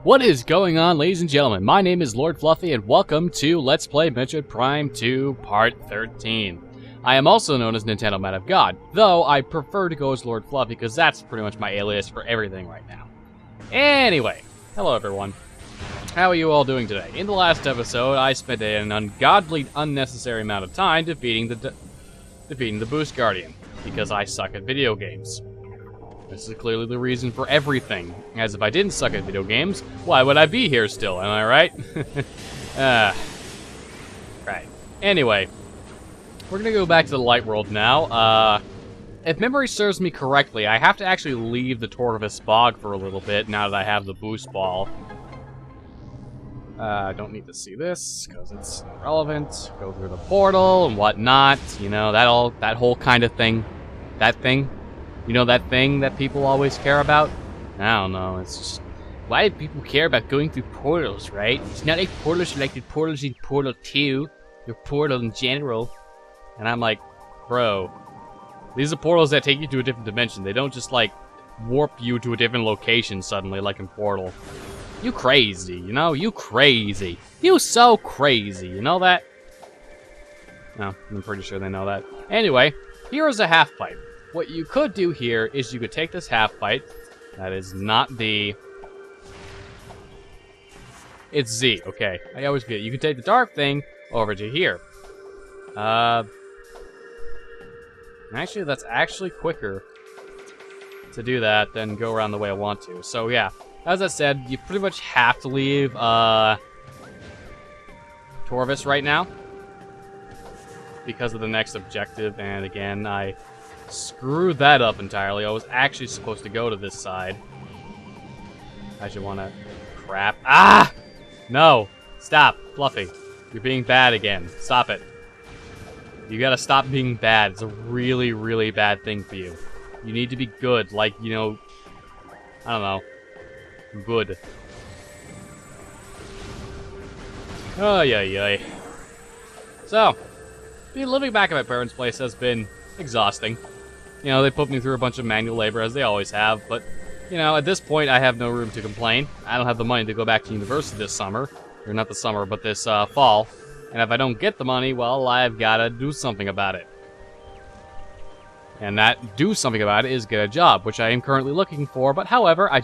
What is going on, ladies and gentlemen? My name is Lord Fluffy, and welcome to Let's Play Metroid Prime 2 Part 13. I am also known as Nintendo Man of God, though I prefer to go as Lord Fluffy because that's pretty much my alias for everything right now. Anyway, hello everyone. How are you all doing today? In the last episode, I spent an ungodly, unnecessary amount of time defeating the Boost Guardian, because I suck at video games. This is clearly the reason for everything, as if I didn't suck at video games, why would I be here still, am I right? Right. Anyway, we're gonna go back to the light world now. If memory serves me correctly, I have to actually leave the Tortoise Bog for a little bit now that I have the boost ball. I don't need to see this, because it's irrelevant. Go through the portal and whatnot, you know, that whole kind of thing. That thing. You know that thing that people always care about? I don't know, it's just... Why do people care about going through portals, right? It's not like portals are like the portals in Portal 2, or Portal in general. And I'm like, bro, these are portals that take you to a different dimension. They don't just, like, warp you to a different location suddenly, like in Portal. You crazy, you know? You crazy. You so crazy, you know that? No, I'm pretty sure they know that. Anyway, here is a half pipe. What you could do here is you could take this half pipe. That is not the... It's Z, okay. I always forget. You can take the dark thing over to here. Actually, that's actually quicker to do that than go around the way I want to. So, yeah. As I said, you pretty much have to leave, Torvis right now. Because of the next objective, and again, I screwed that up entirely. I was actually supposed to go to this side. I should want to... Crap. Ah! No! Stop, Fluffy. You're being bad again. Stop it. You gotta stop being bad. It's a really, really bad thing for you. You need to be good, like, you know... I don't know. Good. Oh, yeah. So, living back at my parents' place has been exhausting. You know, they put me through a bunch of manual labor, as they always have, but, you know, at this point, I have no room to complain. I don't have the money to go back to university this summer. Or not this summer, but this fall. And if I don't get the money, well, I've got to do something about it. And that do something about it is get a job, which I am currently looking for, but however, I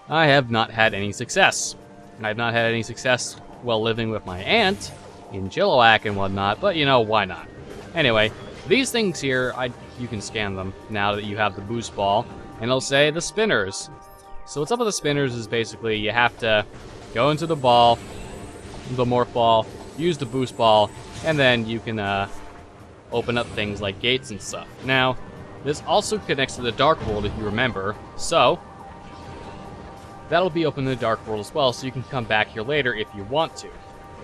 have not had any success. I have not had any success while living with my aunt in Chilliwack and whatnot, but you know, why not? Anyway, these things here, you can scan them now that you have the boost ball, and it'll say the spinners. So what's up with the spinners is basically you have to go into the ball, the morph ball, use the boost ball, and then you can open up things like gates and stuff. Now, this also connects to the Dark World if you remember, so that'll be open in the Dark World as well, so you can come back here later if you want to.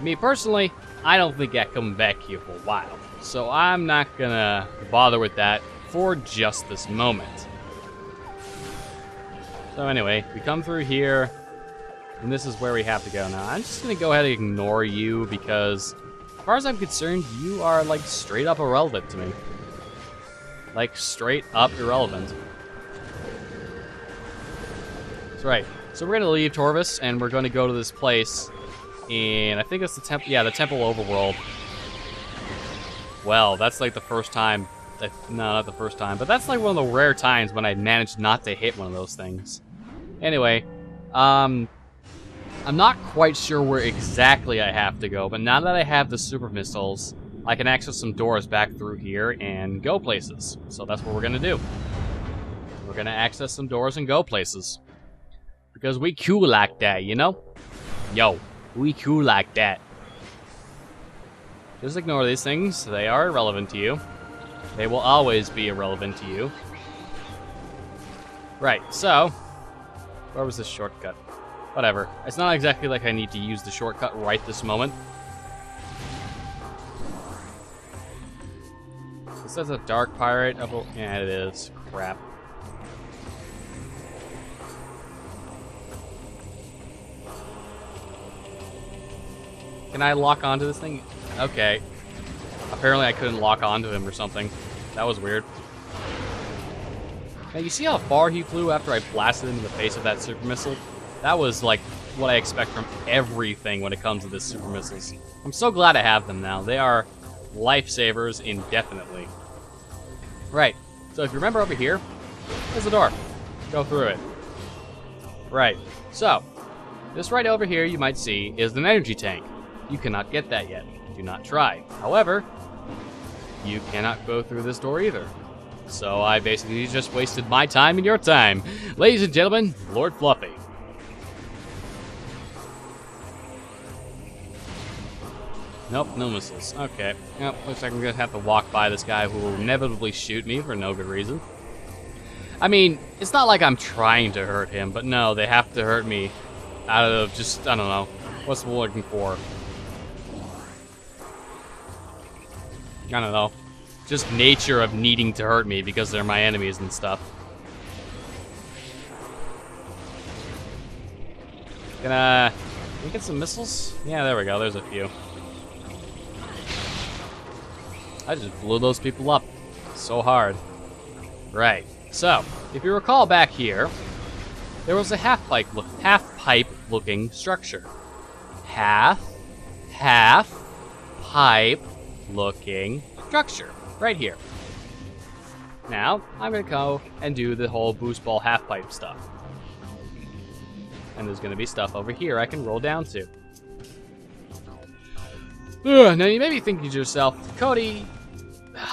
Me personally, I don't think I'm coming back here for a while, so I'm not gonna bother with that for just this moment. So anyway, we come through here, and this is where we have to go now. I'm just gonna go ahead and ignore you because, as far as I'm concerned, you are like straight up irrelevant to me. Like straight up irrelevant. That's right. So we're gonna leave Torvis, and we're gonna go to this place, and I think it's the temple. Yeah, the Temple Overworld. Well, that's like the first time. No, not the first time, but that's like one of the rare times when I managed not to hit one of those things. Anyway, I'm not quite sure where exactly I have to go, but now that I have the super missiles, I can access some doors back through here and go places. So that's what we're gonna do. We're gonna access some doors and go places. Because we cool like that, you know? Yo, we cool like that. Just ignore these things. They are irrelevant to you. They will always be irrelevant to you. Right, so... where was this shortcut? Whatever. It's not exactly like I need to use the shortcut right this moment. This says a dark pirate. Oh, yeah, it is. Crap. Can I lock onto this thing? Okay. Apparently I couldn't lock onto him or something. That was weird. Now, you see how far he flew after I blasted him in the face of that super missile? That was like what I expect from everything when it comes to this super missiles. I'm so glad I have them now. They are lifesavers indefinitely. Right, so if you remember over here, there's a door. Go through it. Right, so this right over here you might see is an energy tank. You cannot get that yet. Do not try. However, you cannot go through this door either. So I basically just wasted my time and your time. Ladies and gentlemen, Lord Fluffy. Nope, no missiles. Okay. Yep, looks like I'm gonna have to walk by this guy who will inevitably shoot me for no good reason. I mean, it's not like I'm trying to hurt him, but no, they have to hurt me out of just, I don't know, what's I'm looking for. I don't know. Just nature of needing to hurt me because they're my enemies and stuff. Can we get some missiles? Yeah, there we go, there's a few. I just blew those people up so hard. Right. So, if you recall back here, there was a half-pipe looking structure. Half-pipe looking structure. Right here. Now, I'm gonna go and do the whole boost ball half-pipe stuff. And there's gonna be stuff over here I can roll down to. Now you may be thinking to yourself, Cody,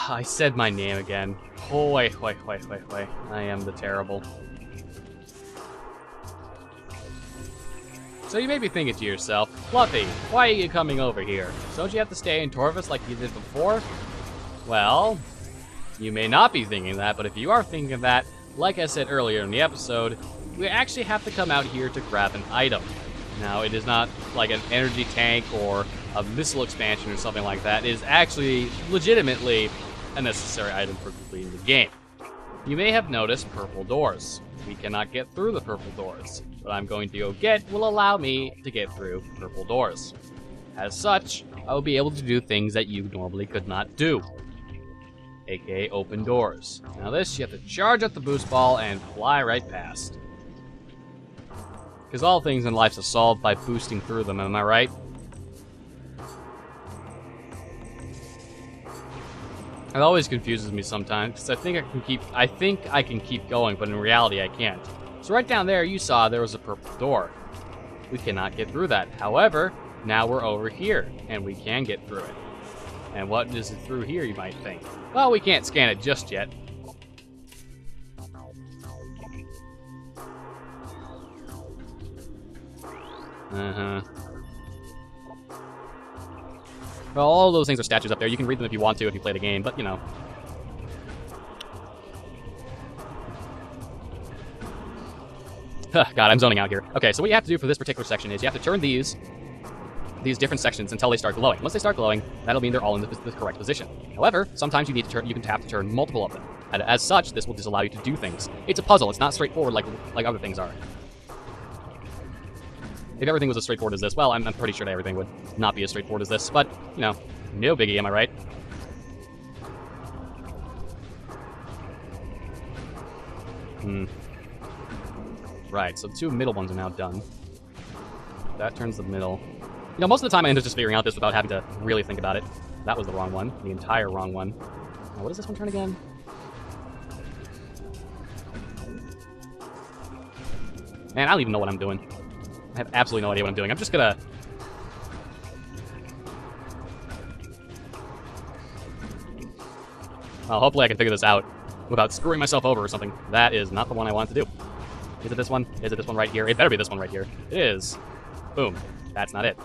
I said my name again. Hoy. I am the terrible. So you may be thinking to yourself, Fluffy, why are you coming over here? Don't you have to stay in Torvus like you did before? Well, you may not be thinking that, but if you are thinking that, like I said earlier in the episode, we actually have to come out here to grab an item. Now, it is not like an energy tank or a missile expansion or something like that. It is actually legitimately a necessary item for completing the game. You may have noticed purple doors. We cannot get through the purple doors. What I'm going to go get will allow me to get through purple doors. As such, I will be able to do things that you normally could not do, aka open doors. Now this, you have to charge up the boost ball and fly right past. Because all things in life are solved by boosting through them, am I right? It always confuses me sometimes, because I think I can keep going, but in reality I can't. So right down there, you saw there was a purple door. We cannot get through that. However, now we're over here, and we can get through it. And what is it through here, you might think? Well, we can't scan it just yet. Well, all those things are statues up there. You can read them if you want to if you play the game, but you know. God, I'm zoning out here. Okay, so what you have to do for this particular section is you have to turn these different sections until they start glowing. Once they start glowing, that'll mean they're all in the correct position. However, sometimes you can have to turn multiple of them. And as such, this will just allow you to do things. It's a puzzle. It's not straightforward like other things are. If everything was as straightforward as this, well, I'm pretty sure that everything would not be as straightforward as this, but, you know, no biggie, am I right? Right, so the two middle ones are now done. That turns the middle. You know, most of the time I end up just figuring out this without having to really think about it. That was the wrong one, the entire wrong one. Now, what does this one turn again? Man, I don't even know what I'm doing. I have absolutely no idea what I'm doing. I'm just gonna... Well, hopefully I can figure this out without screwing myself over or something. That is not the one I wanted to do. Is it this one? Is it this one right here? It better be this one right here. It is. Boom. That's not it.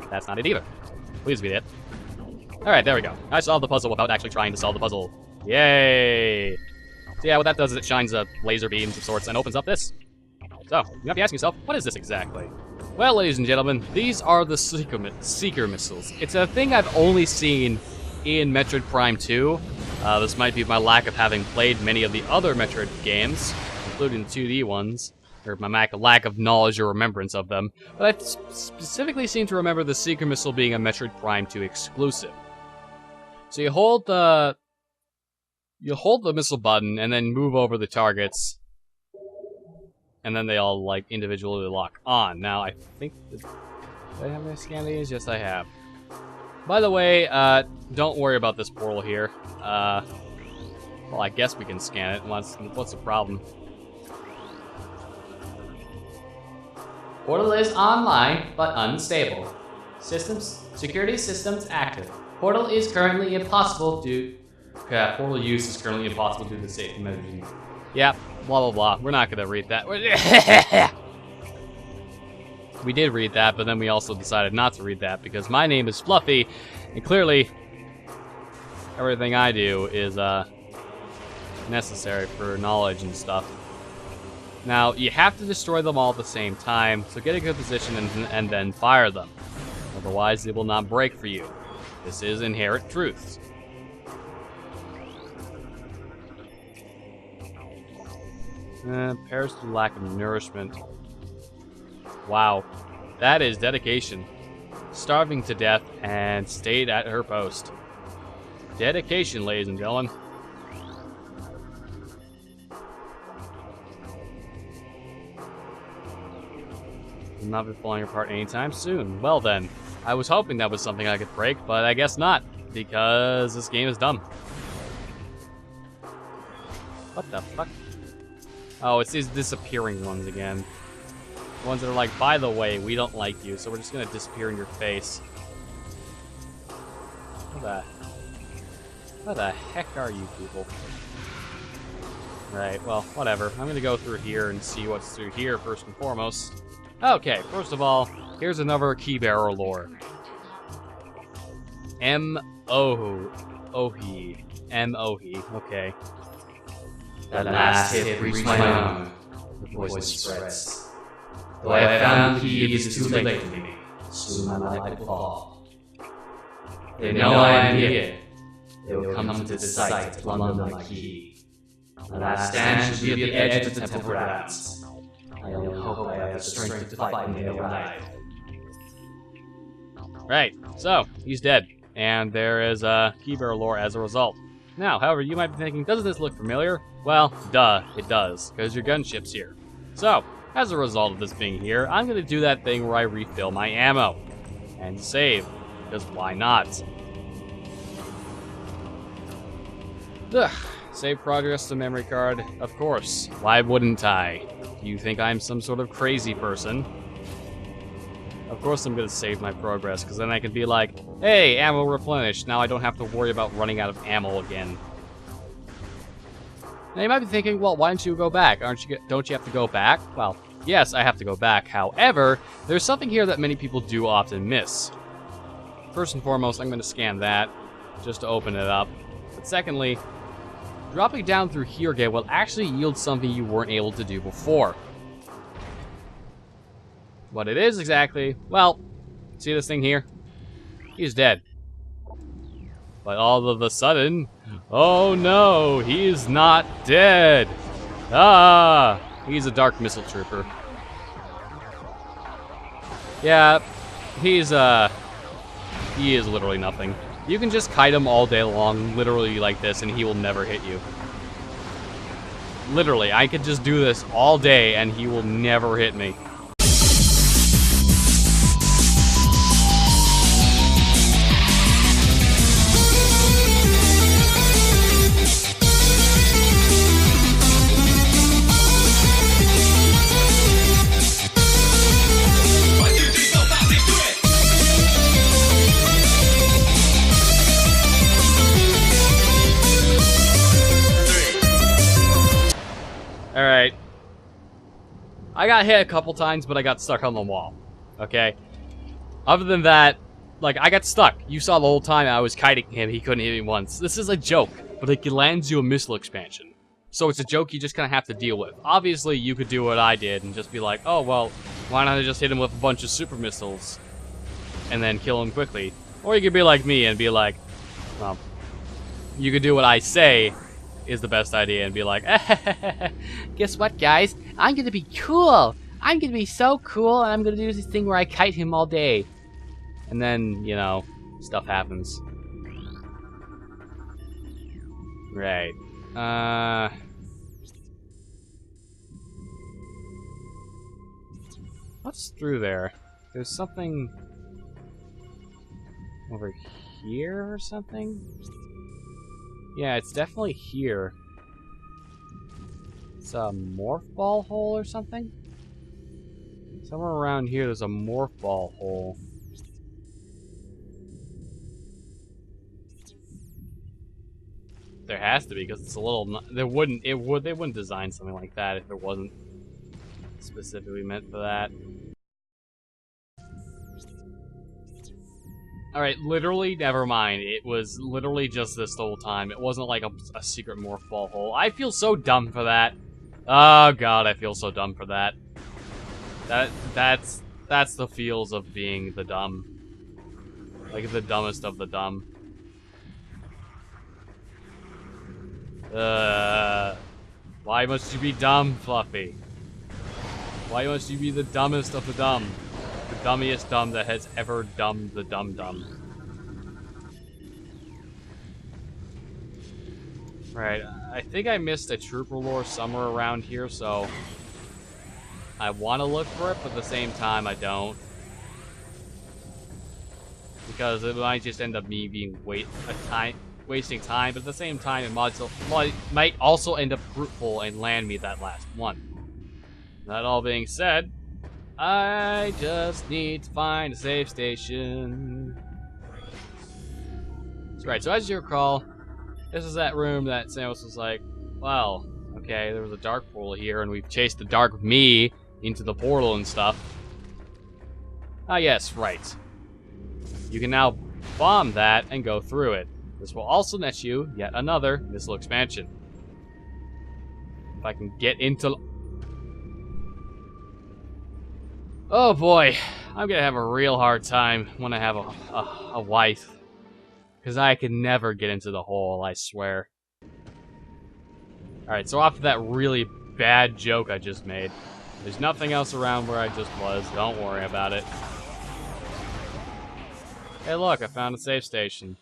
That's not it either. Please be it. Alright, there we go. I solved the puzzle without actually trying to solve the puzzle. Yay! So yeah, what that does is it shines a laser beams of sorts and opens up this. So, you might be asking yourself, what is this exactly? Well, ladies and gentlemen, these are the Seeker missiles. It's a thing I've only seen in Metroid Prime 2. This might be my lack of having played many of the other Metroid games, including the 2D ones, or my lack of knowledge or remembrance of them. But I specifically seem to remember the Seeker missile being a Metroid Prime 2 exclusive. So you hold the missile button and then move over the targets. and then they all like individually lock on. Now I think, do I have any scan these? Yes, I have. By the way, don't worry about this portal here. Well, I guess we can scan it. What's the problem? Portal is online, but unstable. Security systems active. Portal is currently impossible portal use is currently impossible due to safety measures. Yep, blah blah blah. We're not gonna read that. We did read that, but then we also decided not to read that because my name is Fluffy, and clearly everything I do is necessary for knowledge and stuff. Now, you have to destroy them all at the same time, so get a good position and then fire them. Otherwise, they will not break for you. This is inherent truths. Perish through lack of nourishment. Wow, that is dedication. Starving to death and stayed at her post. Dedication, ladies and gentlemen. Will not be falling apart anytime soon. Well then, I was hoping that was something I could break, but I guess not, because this game is dumb. What the fuck? Oh, it's these disappearing ones again. The ones that are like, by the way, we don't like you, so we're just gonna disappear in your face. What the heck are you people? Right, well, whatever. I'm gonna go through here and see what's through here first and foremost. Okay, first of all, here's another key bearer lore. M-O-H-I, okay. That last hit reached my arm. The poison spreads. Though I have found the key, it is too late for me. Soon my life will fall. They know I am here. They will come to this site to plunder my key. The last stand should be at the edge of the temple grounds. I only hope I have the strength to fight when they arrive. Right, so, he's dead. And there is keybearer lore as a result. Now, however, you might be thinking, doesn't this look familiar? Well, duh, it does, because your gunship's here. So, as a result of this being here, I'm going to do that thing where I refill my ammo. And save, because why not? Ugh, save progress to memory card, of course. Why wouldn't I? Do you think I'm some sort of crazy person? Of course I'm going to save my progress, because then I can be like, hey, ammo replenished, now I don't have to worry about running out of ammo again. Now you might be thinking, well, why don't you go back? Don't you have to go back? Well, yes, I have to go back. However, there's something here that many people do often miss. First and foremost, I'm going to scan that, just to open it up. But secondly, dropping down through here again will actually yield something you weren't able to do before. What it is exactly, well, see this thing here? He's dead. But all of a sudden, oh no, he's not dead. Ah, he's a dark missile trooper. Yeah, he is literally nothing. You can just kite him all day long, literally like this, and he will never hit you. Literally, I could just do this all day and he will never hit me. Alright. I got hit a couple times, but I got stuck on the wall. Okay? Other than that, like, I got stuck. You saw the whole time I was kiting him, he couldn't hit me once. This is a joke, but it lands you a missile expansion. So it's a joke you just kind of have to deal with. Obviously, you could do what I did and just be like, oh, well, why not I just hit him with a bunch of super missiles and then kill him quickly? Or you could be like me and be like, well, you could do what I say is the best idea and be like, guess what, guys? I'm gonna be cool. I'm gonna be so cool, and I'm gonna do this thing where I kite him all day. And then, you know, stuff happens. Right. What's through there? There's something over here or something? Yeah, it's definitely here. It's a morph ball hole or something? Somewhere around here there's a morph ball hole. There has to be, because it's a little. They wouldn't design something like that if it wasn't specifically meant for that. Alright, literally, never mind. It was literally just this the whole time. It wasn't like a secret morph ball hole. I feel so dumb for that. Oh god, I feel so dumb for that. That's the feels of being the dumb. Like the dumbest of the dumb. Why must you be dumb, Fluffy? Why must you be the dumbest of the dumb? The dummiest dumb that has ever dumbed the dumb. Right, I think I missed a trooper lore somewhere around here, so I want to look for it, but at the same time I don't. Because it might just end up me being wasting time, but at the same time it might also end up fruitful and land me that last one. That all being said, I just need to find a safe station. That's right, so as you recall, this is that room that Samus was like, well, okay, there was a dark portal here, and we've chased the dark me into the portal and stuff. Ah yes, right. You can now bomb that and go through it. This will also net you yet another missile expansion. If I can get into... Oh boy, I'm gonna have a real hard time when I have a wife. Because I can never get into the hole, I swear. Alright, so after that really bad joke I just made, there's nothing else around where I just was. Don't worry about it. Hey look, I found a safe station.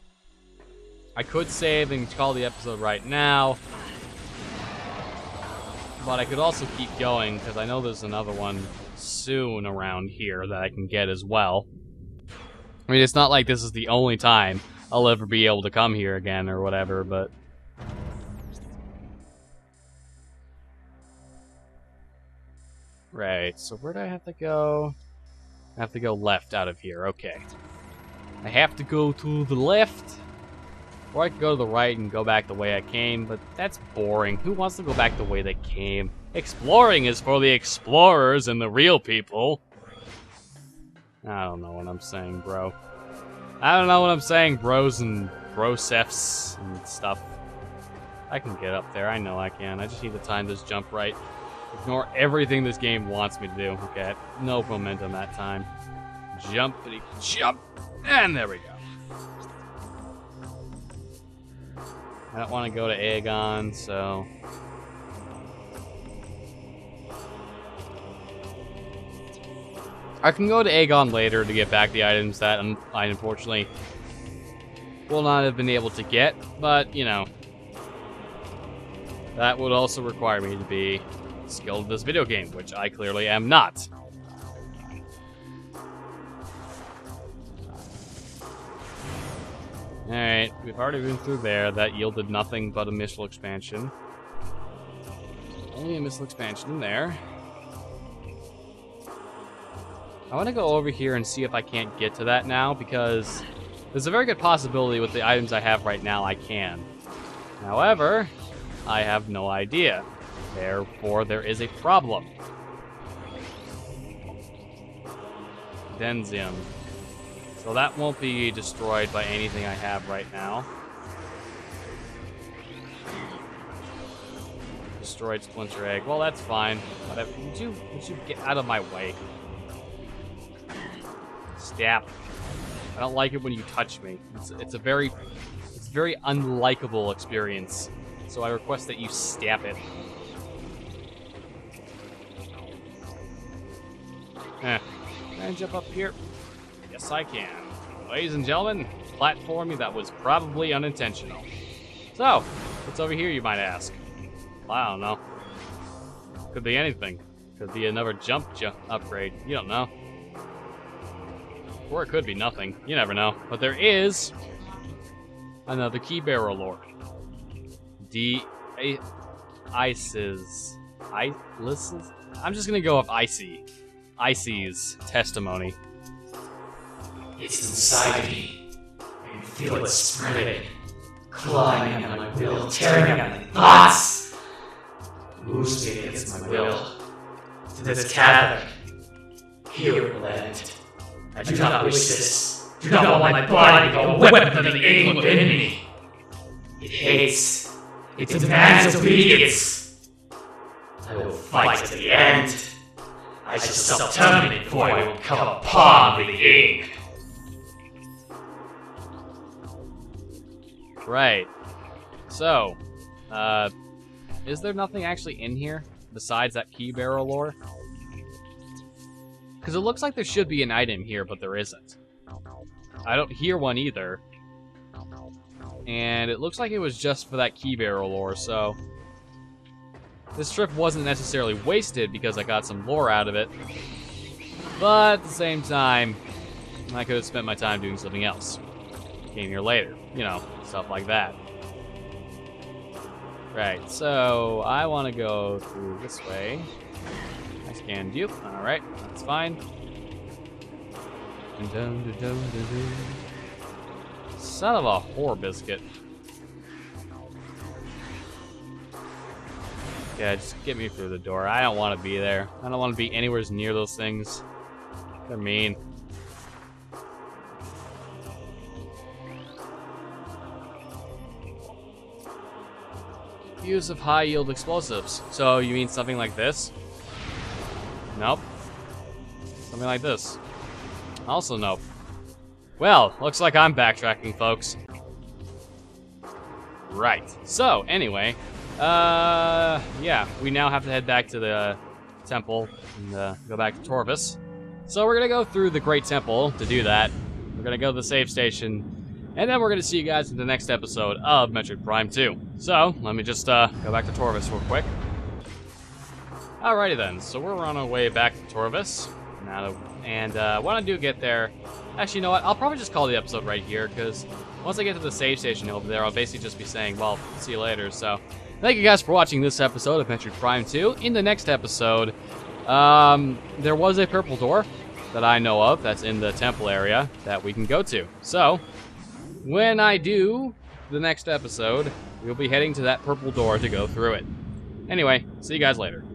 I could save and call the episode right now. But I could also keep going, because I know there's another one soon around here that I can get as well. I mean, it's not like this is the only time I'll ever be able to come here again or whatever, but... Right, so where do I have to go? I have to go left out of here, okay. I have to go to the left, or I could go to the right and go back the way I came, but that's boring. Who wants to go back the way they came? Exploring is for the explorers and the real people. I don't know what I'm saying, bro. I don't know what I'm saying, bros and brosefs and stuff. I can get up there, I know I can. I just need to time this jump right. Ignore everything this game wants me to do. Okay, no momentum that time. Jumpity jump, and there we go. I don't want to go to Aegon, so... I can go to Aegon later to get back the items that I unfortunately will not have been able to get, but, you know, that would also require me to be skilled in this video game, which I clearly am not. Alright, we've already been through there. That yielded nothing but a missile expansion. Only a missile expansion in there. I want to go over here and see if I can't get to that now, because there's a very good possibility with the items I have right now I can. However, I have no idea. Therefore, there is a problem. Denzium. So that won't be destroyed by anything I have right now. Destroyed Splinter Egg. Well, that's fine. Whatever. Would you get out of my way? Stop. I don't like it when you touch me. It's a very unlikable experience. So I request that you stab it. Can I jump up here? Yes, I can. Ladies and gentlemen, platforming that was probably unintentional. So, what's over here, you might ask? Well, I don't know. Could be anything. Could be another jump upgrade. You don't know. Or it could be nothing. You never know. But there is another key barrel lore. Ice's. I'm just gonna go with Icy. Icy's testimony. It's inside me. I can feel it spreading, clawing at my will, tearing at my thoughts, losing against my will. To this Catholic, here it will end. I do not wish this. Do not want my body to become a weapon for the evil within me. It hates. It demands obedience. I will fight to the end. I shall self-terminate before I will come upon the king. Right. So, is there nothing actually in here besides that key barrel lore? Because it looks like there should be an item here, but there isn't. I don't hear one either. And it looks like it was just for that key barrel lore, so this trip wasn't necessarily wasted because I got some lore out of it. But at the same time, I could have spent my time doing something else. Came here later, you know, stuff like that. Right, so I want to go through this way. I scanned you. Alright, that's fine. Son of a whore biscuit. Yeah, just get me through the door. I don't want to be there. I don't want to be anywhere near those things. They're mean. Use of high-yield explosives. So you mean something like this? Nope. Something like this. Also nope. Well, looks like I'm backtracking, folks. Right. So, anyway, yeah, we now have to head back to the temple and go back to Torvis. So we're gonna go through the Great Temple to do that. We're gonna go to the save station, and then we're gonna see you guys in the next episode of Metroid Prime 2. So, let me just go back to Torvis real quick. Alrighty then, so we're on our way back to Torvis. Now, and when I do get there, actually, you know what? I'll probably just call the episode right here, because once I get to the save station over there, I'll basically just be saying, well, see you later. So, thank you guys for watching this episode of Metroid Prime 2. In the next episode, there was a purple door that I know of that's in the temple area that we can go to. So, when I do the next episode, we'll be heading to that purple door to go through it. Anyway, see you guys later.